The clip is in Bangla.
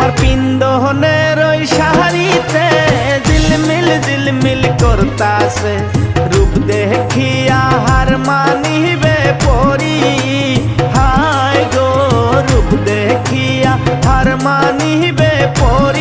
তোমার পিন্দনের ওই শাড়িতে ঝিলমিল ঝিলমিল করতাছে, রূপ দেখিয়া হার মানিবে পরি। হায় গো রূপ দেখিয়া হার মানিবে পরি।